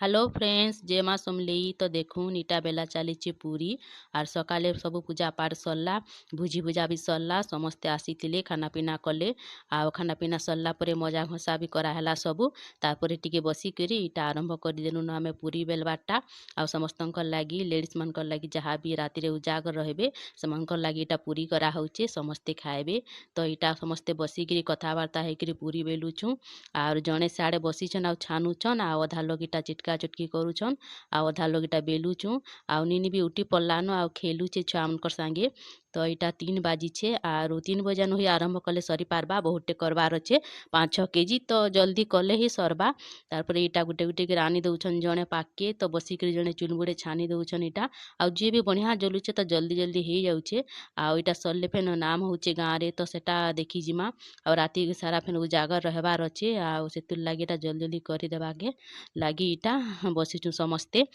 Hello friends जय माँ समलेई तो देखून इटा बेला चली पूरी आर सकाले सब पूजा पाठ सरला भुजी भुजा भी सरला समस्ते आसीथिले खाना पीना कले आ खाना पीना सरला परे मजा घसा भी कराहेला सबू तारपरे टिके बसिकरी इटा आरंभ करदेलु न आमे पूरी बेलबाटा आ समस्तंकर लागी लेडीज मनकर लागी जहाँ भी राति रे उजागर रहबे सेमानकर लागी इटा पूरी करा होचे समस्ते खाएबे तो इटा समस्ते बसिकरी कथाबार्ता हेकरी पूरी बेलुछु आर जणे साड़े बसिछन आ छानुछन आ अधा लोग इटा चिटका चुटकी करूछन आ अधा लोग इटा बेलुछु आ निनी भी उठी पड़लानो आ खेलुचे छुआ मनकर संगे तो इटा 3 बाजी आर 3 बजान ही आरंभ कले सरी पारबा बहुटे करबार अच्छे 5-6 केजी तो जल्दी कले ही सरबा तार इटा गुटे गुटे के रानी दउछन जड़े पाके तो बसिक जड़े चुलबुड़े छानी दउछन इटा आ जी भी बढ़िया जलुचे तो जल्दी जल्दी हो जाऊे आ इटा सरले फेन नाम होचे गाँव रे तो सेटा देखी जिमा और राति सारा फेन उजागर रहबार अच्छे आ सेतुर लागी इटा जल्दी जल्दी करदेवागे लगी इटा बसीचु समस्ते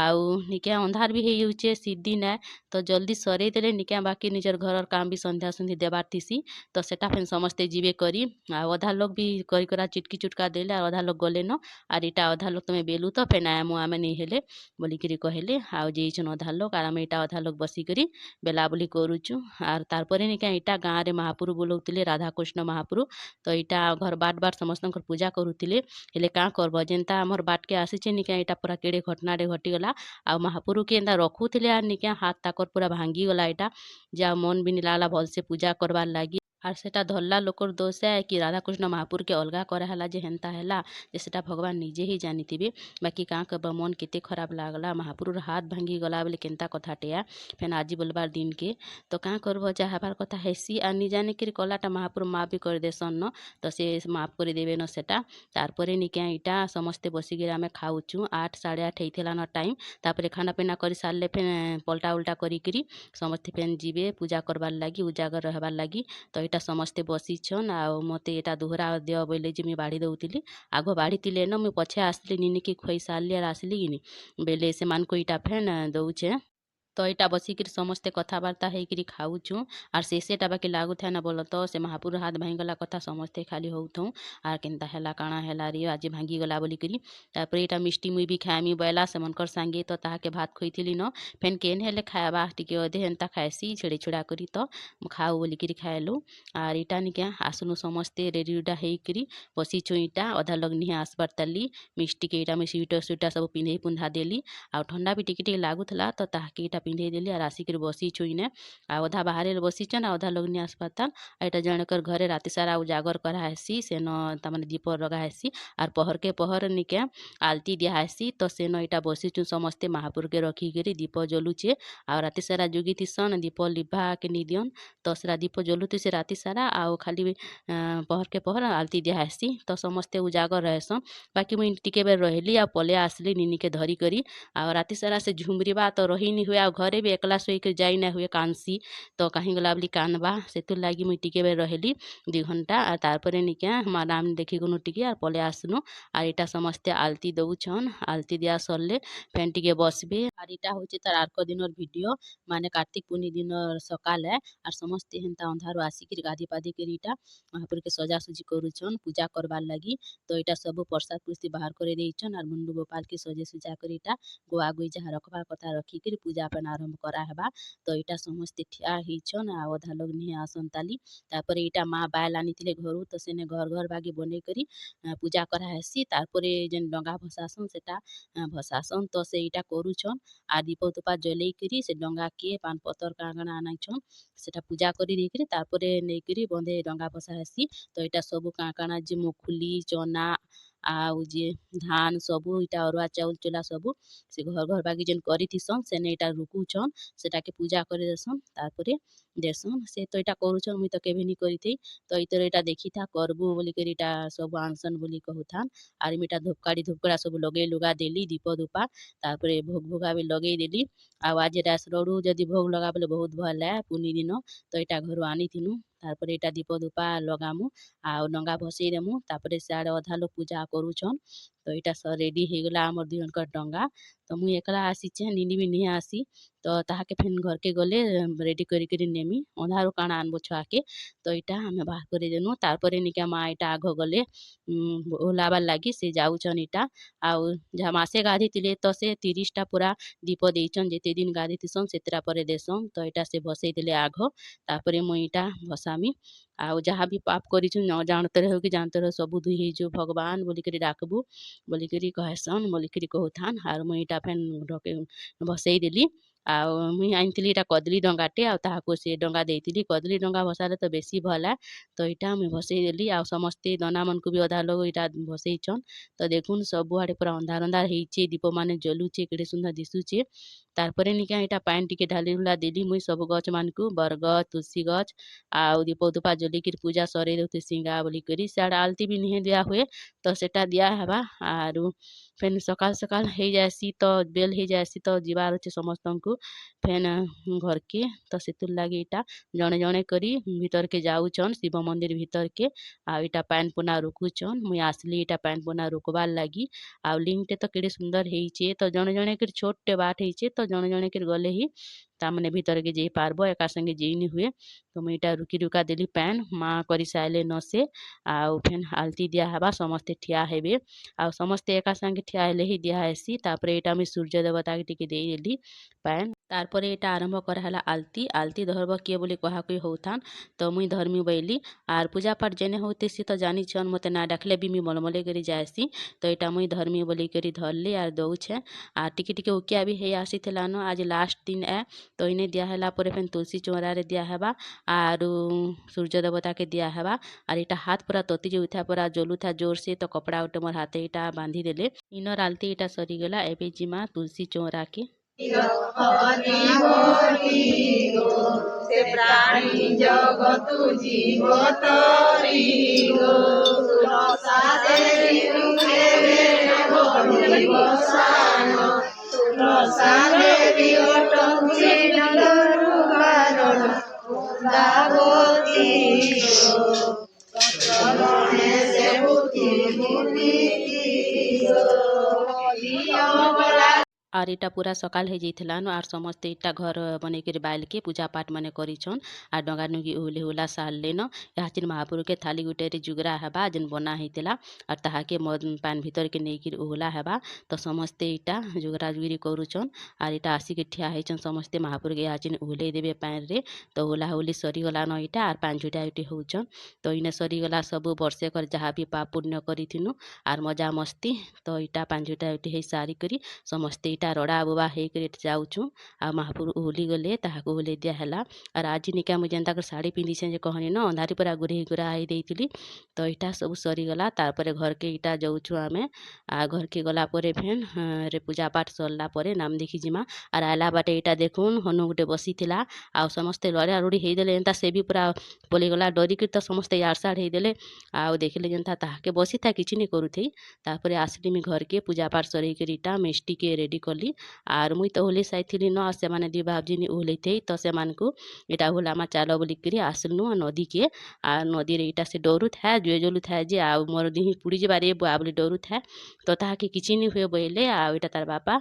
आउ निके अंधार भी हो जाऊे सीधी ना तो जल्दी सरे देले निके बाकी निजर घर काम भी संध्या संधि देबार थीसी तो सेटा फेन समस्ते जीवे करी आ अधा लोग भी करी करा चिटकी चुटका देले और अधा लोग गले न आर इटा अधा लोग तुम्हें बेलू तो फेन आमु आमे नहीं हेले बोलिकी कहले आउ जेछन अधा लोग आर आमे इटा अधा लोग बसिकरी बेला बोली करूचु आर तारपरे निके इटा गाँव रे महापुरु बोलौतिले राधाकृष्ण महापुरु तो इटा घर बाट बाट समस्त पूजा करुतिले हेले का करब जेनता आमर बाट के आसीचे निके इटा पूरा केड़े घटनाटे घटीगला आ महापुरु के एंता रखुथिले आर निके हाथ ताकर पूरा भांगी गला इटा जा मन भी निलाला भलसे पूजा करबार लागी आर सेटा धरला लोकर दोष है कि राधाकृष्ण महापुर के अलगा कराला जे हेन्ता हैला जे सेटा भगवान निजे ही जानिथिबे बाकी का करब मन केते खराब लागला महापुर हाथ भांगी गला बोले केन्ता कथाटेया फेन आजी बोलबार दिन के तो का करब जा हबार कथा हेसी आ नि जाने कि कलाटा महापुर माफ भी कर देसन न तो से माफ कर देबे न सेटा तारपरे निके इटा समस्ते बसिक आमे खाऊचु 8 8:30 हेइथेला न टाइम तापरे खाना पीना कर सारले फेन पलटा उल्टा करिकरी समस्ते फेन जीवे पूजा करबार लागी उजागर रहबार लागी तो इटा समस्ते बसीछन आ मते इटा दोहरा दियो बोले जे मुई बाढ़ी दउतिली आगो बाढ़ीतिले न मुई पछे आसली निनी की खोई सारली आर आसली गिनी बेले से मान को इटा फेन दउछे तो इटा बसिक समस्ते कथबार्ता होकर खाऊचु आर शेषेटा बाकी लागू था ना बोल तो से महापुर हाथ भांगीगला कथा समस्ते खाली होउथौ आर केन्ता हैला काଣା हैला रे आज भांगीगला बोलिकरी तापर इटा मिष्टी मुई भी खाएमी बैला से मनकर संगे तो ताहाके भात खोइथिली न फेन केन हेले खाएबा टिके अधे हेन्ता खाएसी छेड़े छुड़ा करी तो खाऊ बोलिकरी खाएलु आर इटा निके आसनु समस्ते रेडी उडा हेकरी बसीछु इटा अधा लोग निहे आसबार तली मिष्टी के इटा में स्वेटर स्वेटर सब पिंधे पुंधा देली आ ठंडा भी टिके टिके लागुथला तो ताहाके इटा पिंधे देली आर आसिक बसीछु इने आ अधा बाहर बसीछन आ अधा लोग नि आसपाता एटा जनकर घरे राति सारा उजागर करा हेसी सेन तमाने दीप लगा हेसी आर पहर के पहर निके आलती दिया हेसी तो सेन इटा बसीछु समस्ते महापुर के रखिकरी दीप जलुचे आ राति सारा जुगी थिसन दीप लिभा के निदियन तो सेरा दीप जलुथि से राति सारा आ खाली पहर के पहर आलती दिया हेसी तो समस्ते उजागर रहेसन बाकी मुई टिके बेर रहली आ पले आसली निनी के धरी करी आ राति सारा से झुमरीबा तो रही नहीं हुए आ घरे भी एकला सोईक जाई ना हुए कांसी तो कहीं गला बोली कानबा सेतुर लागी मुई टिके बेर रहली 2 घंटा आ तारपरे निके हमार नाम देखी गुनु टिके आर पले आसनु आर इटा समस्ते आलती दउछन आलती दिया सरले फेन टिके बसबे आर इटा होचे तार आरको दिनर वीडियो माने कार्तिक पूर्णि दिनर सकाल है आर समस्ते हेन्ता अंधारो आसिक गाधी पाधी के इटा महापुर के सजासुजी करूछन पूजा करबार लागी तो इटा सब प्रसाद पुस्ती बाहर करे देइछन आर मुंडू गोपाल के सजे सुजा कर इटा गोआ गोई जहाँ रखबार कथा रखिक पूजा अपन आरंभ करा हेबा तो इटा समस्ते ठिया हिछन आ अधा लोग निहे आसन ताली तारपरे इटा माँ बायल आनिथिले घरु तो सेने घर घर बागी बने करी पूजा करा हेसी तारपरे जेन डंगा भसासन सेटा भसासन तो से इटा करूछन आ दीप तुपा जलेई करी से डंगा के पान पतर कागना आनाइछन सेटा पूजा करी देकरी तारपरे नेकरी बंधे डंगा भसा हेसी तो इटा सब काकाना जे मुखुली चना आउ जे धान सबू इटा अरुआ चाउल चुला सबू से घर घर बागी जेन करिथिसन सेने इटा रुकुछन सेटाके पूजा करे देसन तारपरे देसन से तो इटा करूछन मुई तो केबे नी करिथेई तो इतर इटा देखिथा करबू बोली कर इटा सब आनसन बोली कहूथान आर इटा धूपकाड़ी धूपकड़ा सब लगे लुगा देली दीप धूपा तारपरे भोग भोगा भी लगे देली आ आज रास रड़ू जदि भोग लगा बोले बहुत भल है पुनी दिन तो इटा घर आनीथिनु तारपरे इटा दीप धूपा लगामु आ डंगा भसेई देमु तारपरे सियाड़े अधा लोग पूजा करूछन तो इटा रेडी हो गला आमर दुई जनकर डंगा। तो मुई एकला आसीचे निनी भी नहीं आसी। तो ताहाके फेन घर के गले रेडी करी नेमी अंधारू काଣା आनबो छुआके। तो इटा हमें बाहर करे देनु तारपरे निका माँ इटा आघ गले ओलाबार लागी से जाऊचन इटा आउ जहाँ मासे गाधीतिले तो से 30टा पूरा दीप देइचन जेते दिन गाधीतिसन सेतरा परे देसन। तो इटा से भसई देले आघ तापरे मुई इटा भसामी आउ जहाँ भी पाप करिछु न जानते रहो कि जानते रहो सबु धुई हेजो भगवान बोलिकरी डाकबु बोलिकरी कहसन बोलिकरी कहथान आर मुई इटा फेन ढके भसई देली। आउ मुई आनिଥିଲି इटा कदली डंगाटे आउ ताहाको से डंगा देइଥିଲି कदली डंगा भसाले तो बेसी भला। तो इटा मुई भसई देली आउ समस्ते दना मनकु भी अधा लोग इटा भसईछन। तो देखुन सबुआडे पूरा अंधार अंधार हेइचे दीप माने जलुचे केडे सुंदर दिसुचे। तारपरे निका इटा पानी टिके ढाली ढुला देली मुई सब गछ मानकु बरगछ तुलसी गछ आउ दीप दुपा जलिकिर पूजा सरे देउते सिंगा बोलिकरी सियाडे आलती भी निहे दिया हुए। तो सेटा दिया हेबा आरु फेन सकाल सकाल हेइ जाएसी तो बेल हेइ जाएसी तो जिबार अच्छे समस्तंकु फेन घर के। तो सेतुर लागी इटा जणे जणे करी भीतर के जाऊचन शिव मंदिर भीतर के आउ इटा पान पुना रुकुचन। मुई आसली इटा पान पुना रुकबार लागी आउ लिंकटे तो केडे सुंदर हेइचे। तो जणे जणे कर छोटे बाट हेइचे तो जणे जणे कर गले ही तामने भीतर के जेई पारबो एका संगे जेइनी हुए। तो मुई इटा रुकी रुका देली पान माँ करी साइले न से आउ फेन आलती दिया हेबा समस्ते ठिया हेबे आउ समस्ते एका संगे ठिया हेले ही दिया हेसी। तापरे इटा मुई सूर्य देवता के टिके देई देली पान तारपरे इटा आरंभ कराला आलती आलती धरब किए बोली कहा कोई होथान। तो मुई धर्मी बैली आर पूजा पाठ जेने होते सी तो जानी छन मते ना डाकले भी मुई मलमले करी जाएसी। तो इटा मुई धर्मी बोली करी धरली आर दउछे आर टिके टिके उकिया भी हे आसीथिला न आज लास्ट दिन ए। तो इने दिया होला परे फेन तुलसी चौरा रे दिया हेबा आरु सूर्य देवता के दिया हेबा आर इटा हाथ पूरा तती जाउथा पूरा जलुथा जोर से। तो कपड़ा उटे मोर हाथे इटा बांधी देले इनर आलती इटा सरी गला एबे जिमा तुलसी चौरा के से प्राणी जगतु जीव तरिगो सुरसादे बसानो सुरसादे बिगट कुलिनगरु कारण दावती चरणे से बुद्धि मुनि आर इटा पूरा सकाल हो जाइथिला न आर समस्ते इटा घर बने के बाइल के पूजा पाठ माने करिछन आर डंगा नुगी उहले हुला साल लेन याचिन महापुर के थाली गुटे रे जुगरा हेबा जेन बना हेतिला आर ताहाके पान भीतर के नेकिर उहला हेबा। तो समस्ते इटा जुगरा जुगरी करूछन आर इटा आसी के ठिया हेछन समस्ते महापुर के याचिन उहले देबे पान रे। तो हुला हुली सरी गला न इटा आर पान झुटा उटी होउछन। तो इने सरी गला सब वर्षे कर जहाँ भी पाप पुण्य करिथिनु आर मजा मस्ती। तो इटा पान झुटा उटी हे सारी करी समस्ते इटा रड़ा बुबा हे कर जाऊछु आ महापुर उहली गले ताहाको उहले दिया हेला। आर आज निका मुझे जेनता कर साड़ी पिंधिछे जे कहनी न अंधारी पूरा गुरे गुरा आई देइतिली। तो इटा सब सरी गला तारपरे घर के इटा जाऊछु आमे आ घर के गला परे फेन रे पूजा पाठ सरला परे नाम देखी जिमा आर आला बाटे इटा देखुन हनु गुटे बसीथिला आ समस्ते लड़िया रुड़ी हेइ देले एंता से भी पूरा पले गला डरी कर तो समस्ते यार साड़ हेइ देले आ देखले जेनता ताहाके बसी था किछि नि करूथई। तारपरे आसली मी घर के पूजा पाठ सरी कर इटा मेष्टी के रेडी करली आर मुई तो होली साइथिली न से माने दी बाबजी नि उहलेथई। तो से मानकु इटा हुलामा चालो बोली करी आसलनु नदी के आ नदी रे इटा से डरू था जुए जलु था जे आ मोर दिही पुड़ी जे बारे बुआ बोली डरू था। तो ताहाके किछि नि हुए बोले आ इटा तार बापा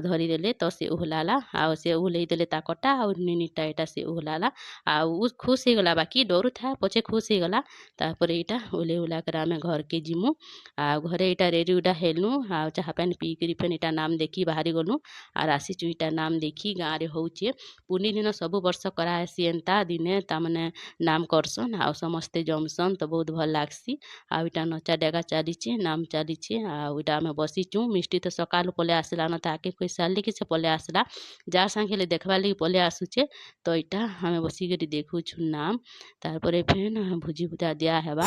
धरी देले। तो से उहलाला आ से उहले देले ताकटा आ निनिटा इटा से उहलाला आ उ खुश हे गला बाकी डरू था पछे खुश हे गला। तारपरे इटा उहले हुला कर आमे घर के जिमु आ घरे इटा रेडी उडा हेलनु आ चाहा पानी पी करी फेन इटा नाम देखी बाहरी गनु आर आसी चुईटा नाम देखी गाँव रे होउचे पुनी दिन सबु वर्ष करासी एंता दिने तामने नाम करसन आ समस्ते जमसन। तो बहुत भल लागसी आ इटा नचा डेगा चलीचे नाम चलीचे आ इटा आमे बसीचु मिष्टी तो सकाल पले आसला न ताके कोई साली के से पले आसला जा संगे देखबा लगी पले आसुचे। तो इटा आमे बसी करी देखुछु नाम तारपरे फेन भुजी भुजा दिया हेबा।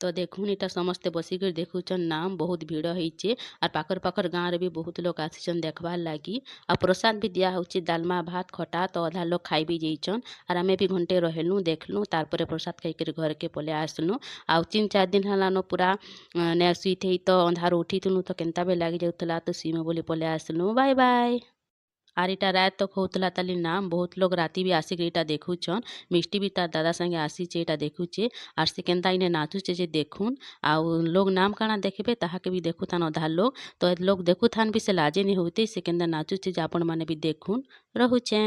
तो देखुन इटा समस्ते बसिकर देखुचन नाम बहुत भिड़ होइचे आर पाखर पाखर गाँव रे भी बहुत लोग आसिचन देखबार लागी आ प्रसाद भी दिया होची डालमा भात खटा तो अधा लोग खाई भी जाइचन आर आमे भी घंटे रहलु देखलु तार परे प्रसाद खाइकर घर के पले आसलु आउ 3-4 दिन हलानो पूरा ने सुइथे तो अंधार उठितनु तो केनता बे लागी जाउतला तो सीमे बोली पले आसलु बाय बाय। आर इटा रात तक होतला ताली नाम बहुत लोग राति भी आसिक इटा देखुछन मिष्टी भी तार दादा संगे आसीचे इटा देखुचे आर से केनता इने नाचुचे जे देखुन आउ लोग नाम काना देखबे ताहाके भी देखुथान अधा लोग तो लोग देखुथान भी से लाजे नहीं होते से केनता नाचुचे जे आपण माने भी देखुन रहुचे।